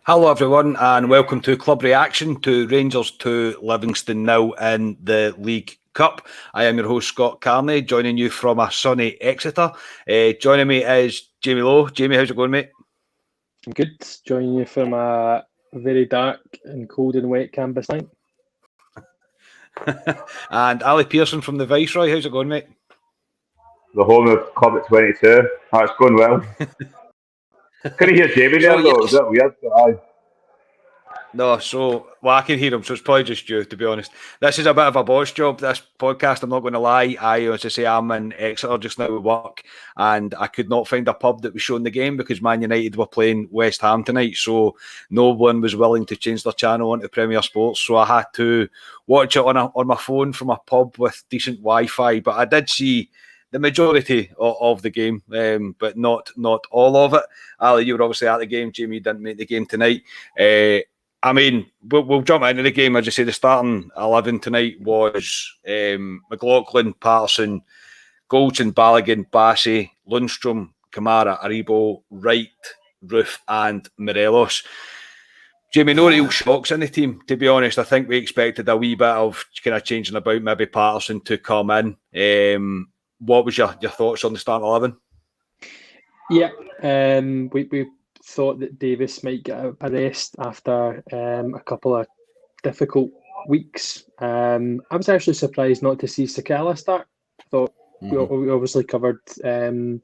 Hello everyone and welcome to Club Reaction to Rangers 2, Livingston 0 in the League Cup. I am your host Scott Carney, joining you from a sunny Exeter. Joining me is Jamie Lowe. Jamie, how's it going, mate? I'm good, joining you from a very dark and cold and wet campus night. And Ali Pearson from the Viceroy, how's it going, mate? The home of Club at 22. It's going well. Couldn't hear Jamie there though. Was that weird? No, I can hear him, so it's probably just you, to be honest. This is a bit of a boss job, this podcast, I'm not going to lie. As I say, I'm in Exeter just now at work, and I could not find a pub that was showing the game because Man United were playing West Ham tonight, so no one was willing to change their channel onto Premier Sports, so I had to watch it on my phone from a pub with decent Wi-Fi, but I did see the majority of the game, but not all of it. Ali, you were obviously at the game. Jamie didn't make the game tonight. We'll jump into the game. As I say, the starting 11 tonight was McLaughlin, Patterson, Goldson, Balogun, Bassey, Lundstrom, Kamara, Aribo, Wright, Roof and Morelos. Jamie, no real shocks in the team, to be honest. I think we expected a wee bit of kind of changing about, maybe Patterson to come in. What was your thoughts on the starting 11? Yeah, we thought that Davis might get a rest after a couple of difficult weeks. I was actually surprised not to see Sakala start. Thought we obviously covered the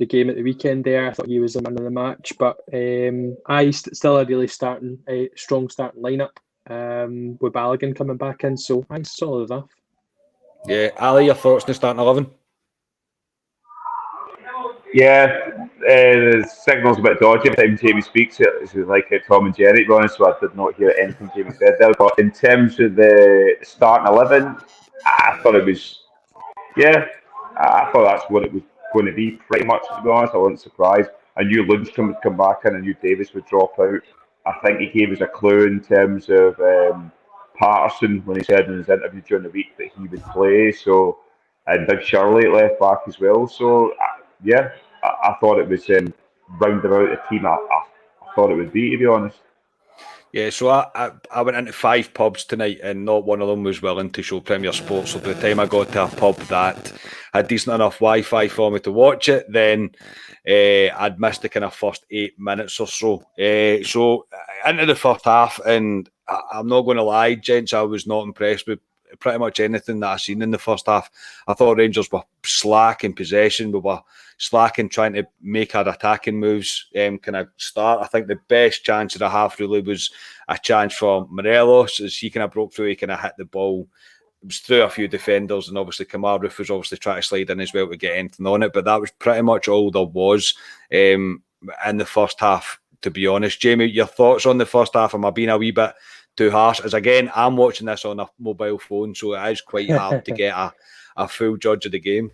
game at the weekend there. I thought he was the man of the match, but still a really strong starting lineup with Balogun coming back in. So solid enough. Yeah, Ali, your thoughts on the starting 11? Yeah, the signal's a bit dodgy every time Jamie speaks. It's like Tom and Jerry, to be honest, so I did not hear anything Jamie said there. But in terms of the starting 11, I thought it was, I thought that's what it was going to be pretty much, to be honest. I wasn't surprised. I knew Lundstrom would come back in, I knew Davis would drop out. I think he gave us a clue in terms of Patterson when he said in his interview during the week that he would play. So, and Big Shirley at left back as well. So, I thought it was round about the team I thought it would be, to be honest. Yeah, so I went into 5 pubs tonight and not one of them was willing to show Premier Sports. So by the time I got to a pub that had decent enough Wi-Fi for me to watch it, then I'd missed the kind of first 8 minutes or so. So into the first half, and I'm not going to lie, gents, I was not impressed with pretty much anything that I seen in the first half. I thought Rangers were slack in possession. We were slack in trying to make our attacking moves kind of start. I think the best chance of the half really was a chance for Morelos as he kind of broke through. He kind of hit the ball. It was through a few defenders, and obviously Kamara was obviously trying to slide in as well to get anything on it. But that was pretty much all there was in the first half, to be honest. Jamie, your thoughts on the first half? Am I being a wee bit too harsh? As again, I'm watching this on a mobile phone, so it is quite hard to get a full judge of the game.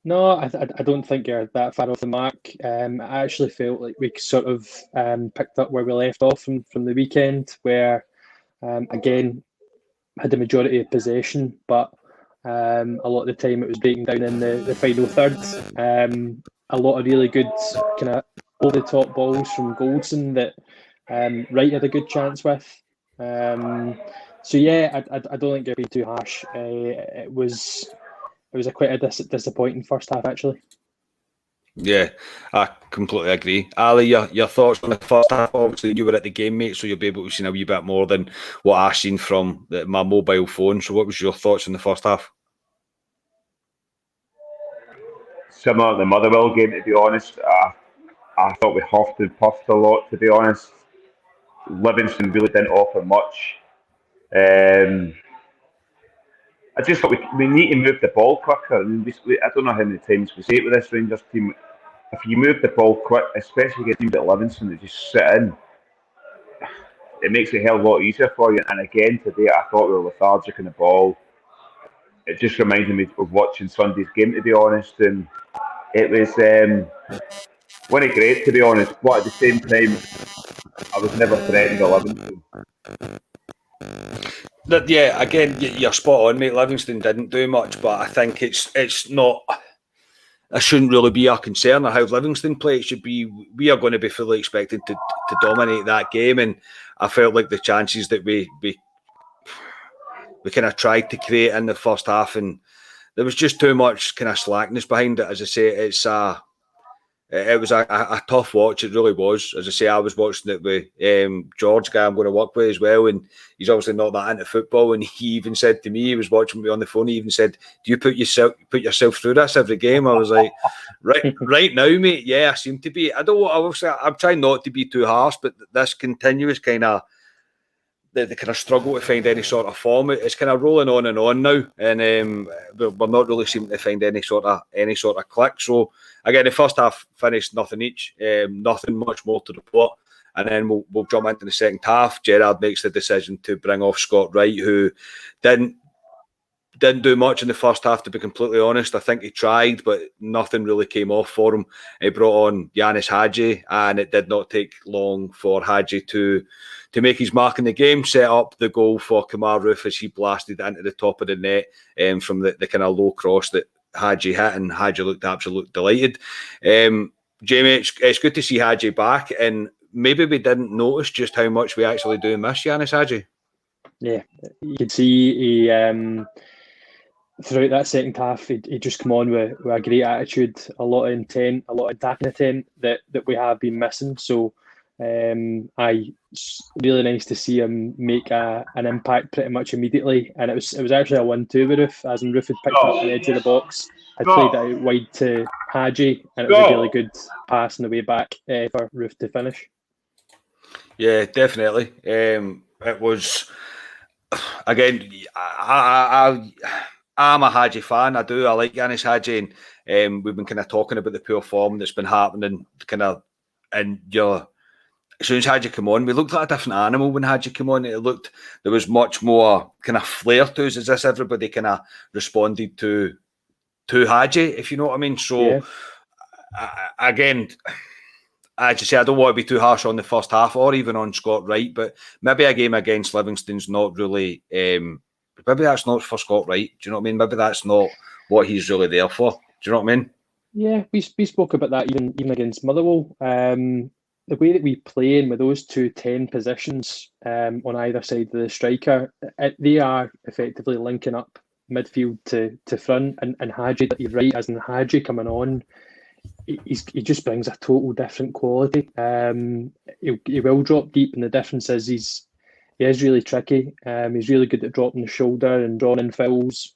No, I don't think you're that far off the mark. I actually felt like we sort of picked up where we left off from the weekend, where again had the majority of possession, but a lot of the time it was breaking down in the final third. A lot of really good kind of over the top balls from Goldson that Wright had a good chance with. So yeah, I don't think you're being too harsh. It was quite a disappointing first half, actually. Yeah, I completely agree. Ali, your thoughts on the first half? Obviously, you were at the game, mate, so you'll be able to see a wee bit more than what I've seen from my mobile phone. So what was your thoughts on the first half? Similar to the Motherwell game, to be honest. I thought we huffed and puffed a lot, to be honest. Livingston really didn't offer much. I just thought we need to move the ball quicker. I don't know how many times we say it with this Rangers team. If you move the ball quick, especially against teams like Livingston that just sit in, it makes it a hell of a lot easier for you. And again, today I thought we were lethargic in the ball. It just reminded me of watching Sunday's game, to be honest. And it was wasn't great, to be honest. But at the same time, I was never threatened by Livingston. Yeah, again, you're spot on, mate. Livingston didn't do much, but I think it's not. this shouldn't really be our concern or how Livingston play. It should be, we are going to be fully expected to dominate that game. And I felt like the chances that we kind of tried to create in the first half, and there was just too much kind of slackness behind it. As I say, it was a tough watch. It really was. As I say, I was watching it with George, guy I'm going to work with as well, and he's obviously not that into football. And he even said to me, he was watching me on the phone. He even said, "Do you put yourself through this every game?" I was like, "Right now, mate. Yeah, I seem to be. I don't. Obviously, I'm trying not to be too harsh, but this continuous kind of." The kind of struggle to find any sort of form. It's kind of rolling on and on now, and we're not really seeming to find any sort of click. So again, the first half finished nothing each, nothing much more to report, and then we'll jump into the second half. Gerrard makes the decision to bring off Scott Wright, who didn't do much in the first half, to be completely honest. I think he tried, but nothing really came off for him. He brought on Hagi, and it did not take long for Hagi to make his mark in the game, set up the goal for Kemar Roofe as he blasted into the top of the net from the kind of low cross that Hagi hit, and Hagi looked absolutely delighted. Jamie, it's good to see Hagi back, and maybe we didn't notice just how much we actually do miss Hagi. Yeah, you could see he throughout that second half, he just come on with a great attitude, a lot of intent, a lot of attacking intent that we have been missing. So, really nice to see him make an impact pretty much immediately. And it was actually a 1-2 with Roofe, as in Roofe had picked up the edge of the box, had played it out wide to Hagi, and it was a really good pass on the way back for Roofe to finish. Yeah, definitely. It was, again, I'm a Hagi fan. I like Yanis Hagi, and we've been kind of talking about the poor form that's been happening. As soon as Hagi came on, we looked like a different animal when Hagi came on. There was much more kind of flair to us, as if everybody kind of responded to Hagi, if you know what I mean. So, again, I just say I don't want to be too harsh on the first half or even on Scott Wright, but maybe a game against Livingston's not really. Maybe that's not for Scott Wright. Do you know what I mean? Maybe that's not what he's really there for. Do you know what I mean? Yeah, we spoke about that even against Motherwell. The way that we play in with those 2-10 positions on either side of the striker, they are effectively linking up midfield to front, and Hagi, you're right, as in Hagi coming on, he just brings a total different quality. He will drop deep, and the difference is he is really tricky. He's really good at dropping the shoulder and drawing in fouls,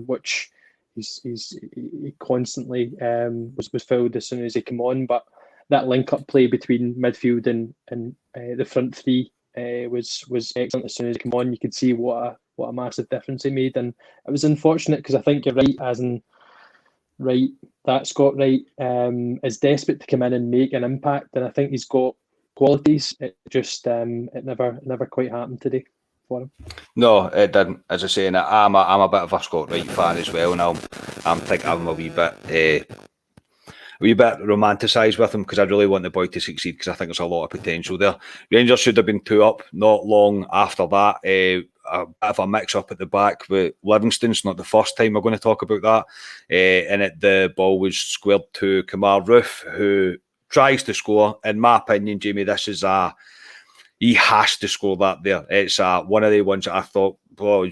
which he constantly was fouled as soon as he came on. But that link-up play between midfield and the front three was excellent as soon as he came on. You could see what a massive difference he made, and it was unfortunate because I think you're right, as in Wright, that Scott Wright is desperate to come in and make an impact, and I think he's got qualities. It just it never quite happened today for him. No, it didn't. As I say, I'm a bit of a Scott Wright fan as well, and I'm thinking I'm a wee bit romanticised with him because I really want the boy to succeed because I think there's a lot of potential there. Rangers should have been 2 up not long after that. A bit of a mix-up at the back with Livingston. It's not the first time we're going to talk about that. And the ball was squared to Kemar Roofe, who tries to score. In my opinion, Jamie, this is he has to score that there. It's one of the ones that I thought, I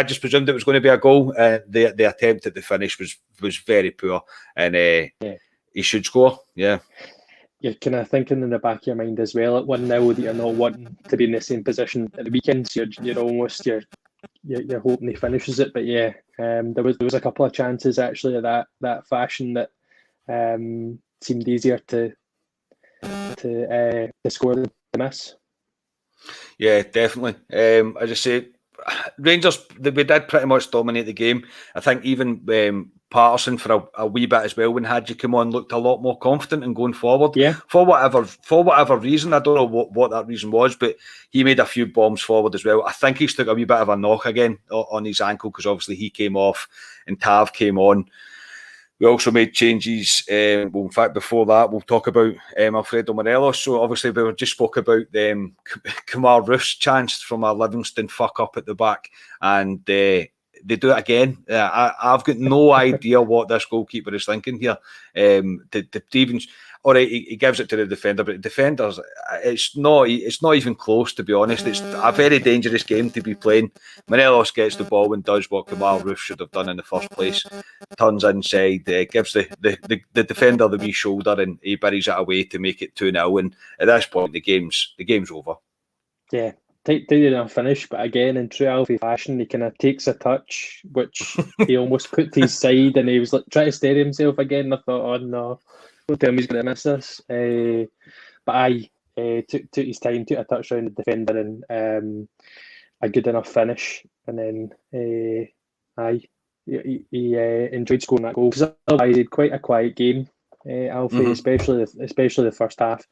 just presumed it was going to be a goal. The attempt at the finish was very poor, and he should score. Yeah. You're kind of thinking in the back of your mind as well at 1-0 that you're not wanting to be in the same position at the weekend. So you're almost you're hoping he finishes it. But yeah, there was a couple of chances actually of that fashion that seemed easier to score than to miss. Yeah, definitely. As I say, Rangers, we did pretty much dominate the game. I think even Patterson for a wee bit as well when Hagi came on looked a lot more confident in going forward. Yeah. For whatever reason, I don't know what that reason was, but he made a few bombs forward as well. I think he's took a wee bit of a knock again on his ankle because obviously he came off and Tav came on. We also made changes. In fact, before that, we'll talk about Alfredo Morelos. So obviously, we just spoke about Kemar Roofe's chance from a Livingston fuck up at the back, and they do it again. I've got no idea what this goalkeeper is thinking here. To even, all right, he gives it to the defender, but the defenders, it's not even close, to be honest. It's a very dangerous game to be playing. Morelos gets the ball and does what Kamar Roof should have done in the first place. Turns inside, gives the defender the wee shoulder, and he buries it away to make it 2-0. And at this point, the game's over. Yeah, tight enough finish, but again, in true Alfie fashion, he kind of takes a touch, which he almost put to his side, and he was like trying to steady himself again. I thought, oh no, don't tell me he's going to miss this. But I took his time, took a touch around the defender, and a good enough finish, and then he enjoyed scoring that goal, because otherwise he had quite a quiet game, Alfie, especially the first half.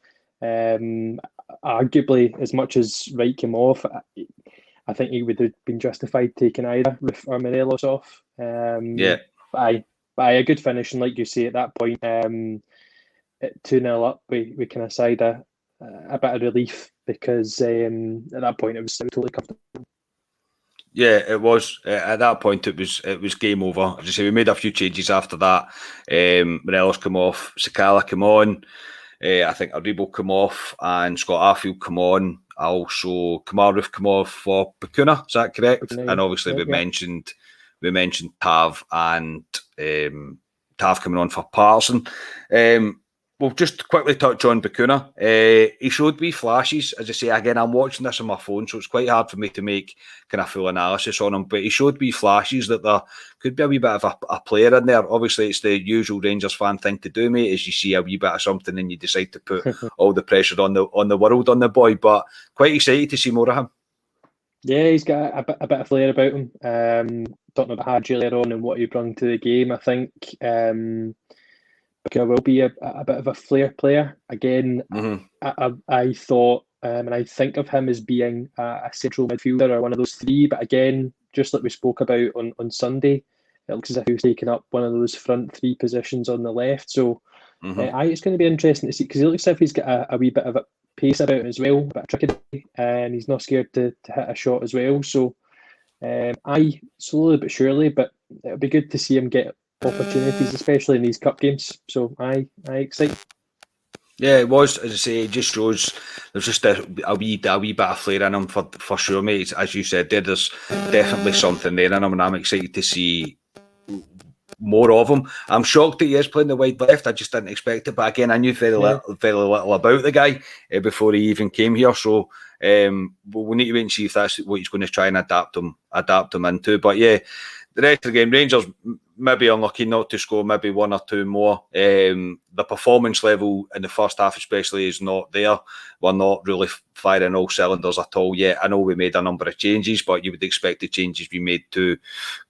Arguably, as much as Wright came off, I think he would have been justified taking either Roof or Morelos off. But a good finish, and like you say, at that point, at 2-0 up, we kind of sighed a bit of relief, because at that point it was totally comfortable. Yeah, it was. At that point, it was game over. As I say, we made a few changes after that. Morelos come off, Sakala come on. I think Aribo come off and Scott Arfield come on. Also, Kamar Roof come off for Bakuna. Is that correct? And obviously, we mentioned Tav and Tav coming on for Patterson. We'll just quickly touch on Bakuna. He showed me flashes. As I say, again, I'm watching this on my phone, so it's quite hard for me to make kind of full analysis on him. But he showed me flashes that there could be a wee bit of a player in there. Obviously, it's the usual Rangers fan thing to do, mate, is you see a wee bit of something and you decide to put all the pressure on the world on the boy. But quite excited to see more of him. Yeah, he's got a bit of flair about him. Talking about Hagi earlier on and what he brought to the game, I think Bakuna will be a bit of a flair player. Again, I thought, and I think of him as being a central midfielder or one of those three, but again, just like we spoke about on Sunday, it looks as if he was taking up one of those front three positions on the left. So it's going to be interesting to see, because it looks as if he's got a wee bit of a pace about him as well, a bit of trickery, and he's not scared to hit a shot as well. So slowly but surely, but it'll be good to see him get opportunities, especially in these cup games. So I excited. Yeah, it was, as I say, it just shows there's just a wee bit of flair in him for sure, mate. As you said, there's definitely something there in him, and I'm excited to see more of him. I'm shocked that he is playing the wide left. I just didn't expect it, but again, I knew very little about the guy before he even came here. So we'll need to wait and see if that's what he's going to try and adapt him into. But yeah, the rest of the game, Rangers maybe unlucky not to score maybe one or two more. The performance level in the first half especially is not there. We're not really firing all cylinders at all yet. I know we made a number of changes, but you would expect the changes we made to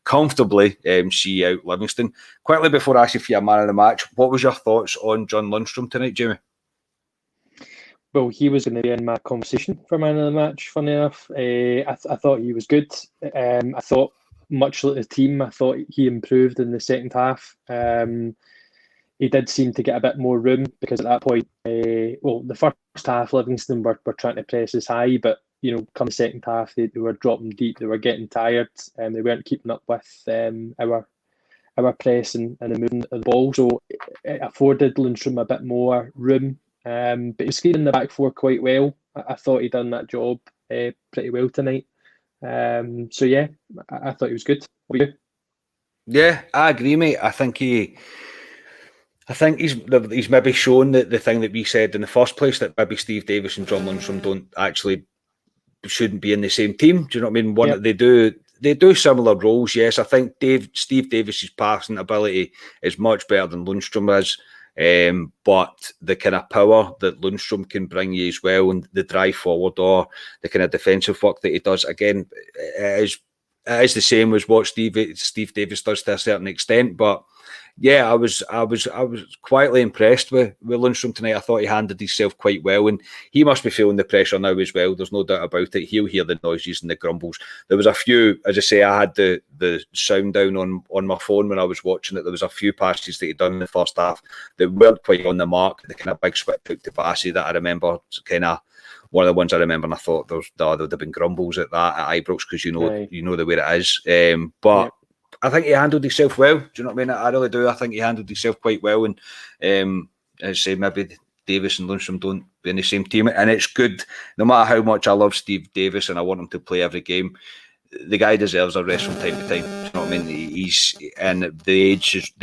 comfortably see out Livingston. Quickly before I ask you for your man of the match, what was your thoughts on John Lundstrom tonight, Jamie? Well, he was going to be in my conversation for man of the match, funny enough. I thought he was good. I thought, much like the team, I thought he improved in the second half. He did seem to get a bit more room, because at that point, the first half, Livingston were trying to press as high, but come the second half, they were dropping deep, they were getting tired, and they weren't keeping up with our press and the movement of the ball. So it afforded Lundstrom a bit more room, but he was skating in the back four quite well. I thought he'd done that job pretty well tonight. So yeah, I thought he was good. What about you? Yeah, I agree, mate. I think he's maybe shown the thing that we said in the first place, that maybe Steve Davis and John Lundstrom shouldn't be in the same team. Do you know what I mean? They do similar roles, yes. I think Steve Davis's passing ability is much better than Lundstrom is. But the kind of power that Lundstrom can bring you as well, and the drive forward or the kind of defensive work that he does, again, it is the same as what Steve Davis does to a certain extent. But yeah, I was quietly impressed with Lundstrom tonight. I thought he handled himself quite well, and he must be feeling the pressure now as well. There's no doubt about it. He'll hear the noises and the grumbles. There was a few, as I say, I had the sound down on my phone when I was watching it. There was a few passes that he'd done in the first half that weren't quite on the mark. The kind of big switch out to Bassey that I remember kind of one of the ones I remember, and I thought there'd have been grumbles at that at Ibrox because you know the way it is. But I think he handled himself well. Do you know what I mean? I really do. I think he handled himself quite well. And as I say, maybe Davis and Lundstram don't be in the same team. And it's good, no matter how much I love Steve Davis and I want him to play every game, the guy deserves a rest from time to time. Do you know what I mean? He's, and the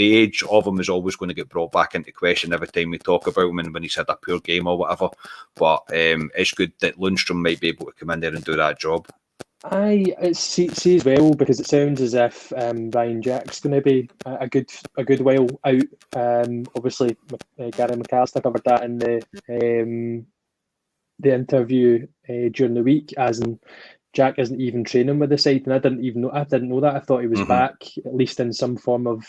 age of him is always going to get brought back into question every time we talk about him and when he's had a poor game or whatever. But it's good that Lundstram might be able to come in there and do that job. I see as well, because it sounds as if Ryan Jack's going to be a good while out. Obviously, Gary McAllister covered that in the interview during the week, as in Jack isn't even training with the side, and I didn't know that. I thought he was back, at least in some form of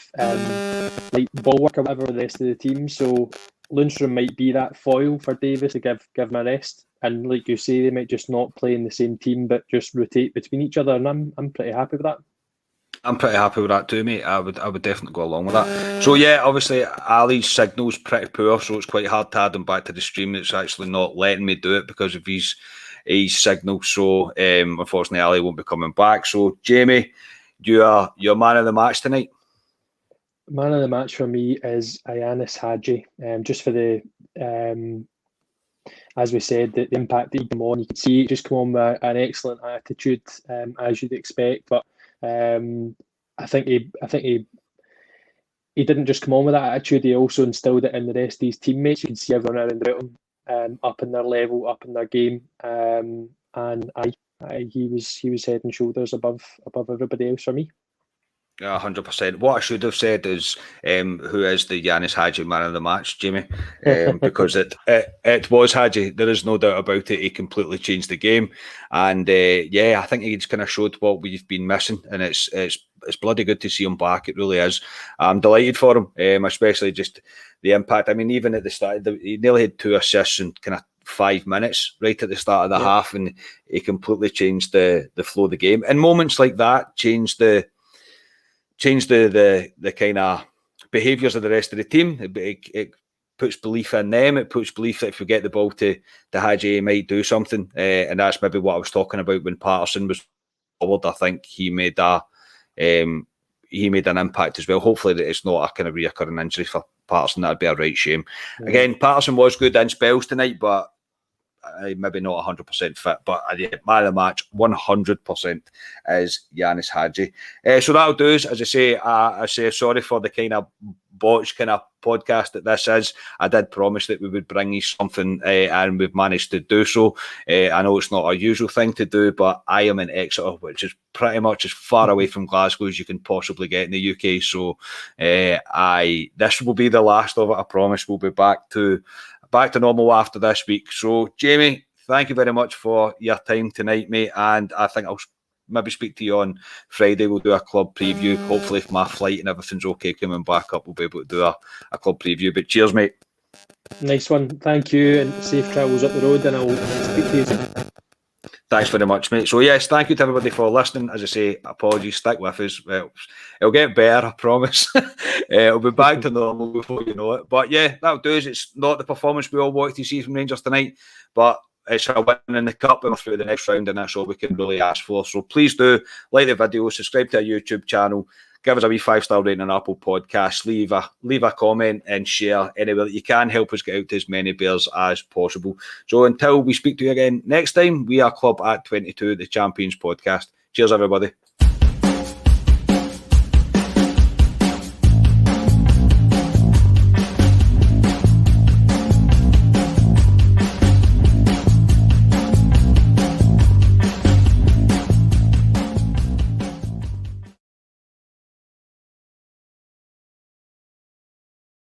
like ball work or whatever with the rest of the team. So Lundstram might be that foil for Davis to give him a rest. And like you say, they might just not play in the same team, but just rotate between each other. And I'm pretty happy with that. I'm pretty happy with that too, mate. I would definitely go along with that. So yeah, obviously Ali's signal's pretty poor, so it's quite hard to add him back to the stream. It's actually not letting me do it because of his signal. So unfortunately, Ali won't be coming back. So Jamie, you're man of the match tonight. Man of the match for me is Ianis Hagi. Just for the as we said, the impact that he came on, you could see it just come on with an excellent attitude, as you'd expect. But I think he didn't just come on with that attitude; he also instilled it in the rest of his teammates. You could see everyone around about him up in their level, up in their game, and he was head and shoulders above everybody else for me. 100%. What I should have said is who is the Ianis Hagi man of the match, Jamie? Because it was Hagi. There is no doubt about it. He completely changed the game, and I think he's kind of showed what we've been missing, and it's bloody good to see him back. It really is. I'm delighted for him, especially just the impact. I mean, even at the start, he nearly had 2 assists in kind of 5 minutes right at the start of the half, and he completely changed the flow of the game. And moments like that changed the kind of behaviours of the rest of the team. It puts belief in them. It puts belief that if we get the ball to Hagi, he might do something. And that's maybe what I was talking about when Patterson was forward. I think he made an impact as well. Hopefully that it's not a kind of reoccurring injury for Patterson. That'd be a right shame. Yeah. Again, Patterson was good in spells tonight, but maybe not 100% fit, but man of the match 100% is Ianis Hagi. So that'll do us. As I say sorry for the kind of botched kind of podcast that this is. I did promise that we would bring you something, and we've managed to do so. I know it's not our usual thing to do, but I am in Exeter, which is pretty much as far away from Glasgow as you can possibly get in the UK. So this will be the last of it. I promise we'll be back to normal after this week. So, Jamie, thank you very much for your time tonight, mate. And I think I'll maybe speak to you on Friday. We'll do a club preview. Hopefully, if my flight and everything's okay coming back up, we'll be able to do a club preview. But cheers, mate. Nice one. Thank you, and safe travels up the road, and I'll speak to you soon. Thanks very much, mate. So, yes, thank you to everybody for listening. As I say, apologies, stick with us. Well, it'll get better, I promise. It'll be back to normal before you know it. But, yeah, that'll do us. It's not the performance we all wanted to see from Rangers tonight, but it's a win in the cup and we're through the next round, and that's all we can really ask for. So, please do like the video, subscribe to our YouTube channel, give us a wee 5-star rating on Apple Podcasts, leave a comment and share anywhere that you can. Help us get out to as many Bears as possible. So until we speak to you again next time, we are Club at 22, the Champions Podcast. Cheers, everybody.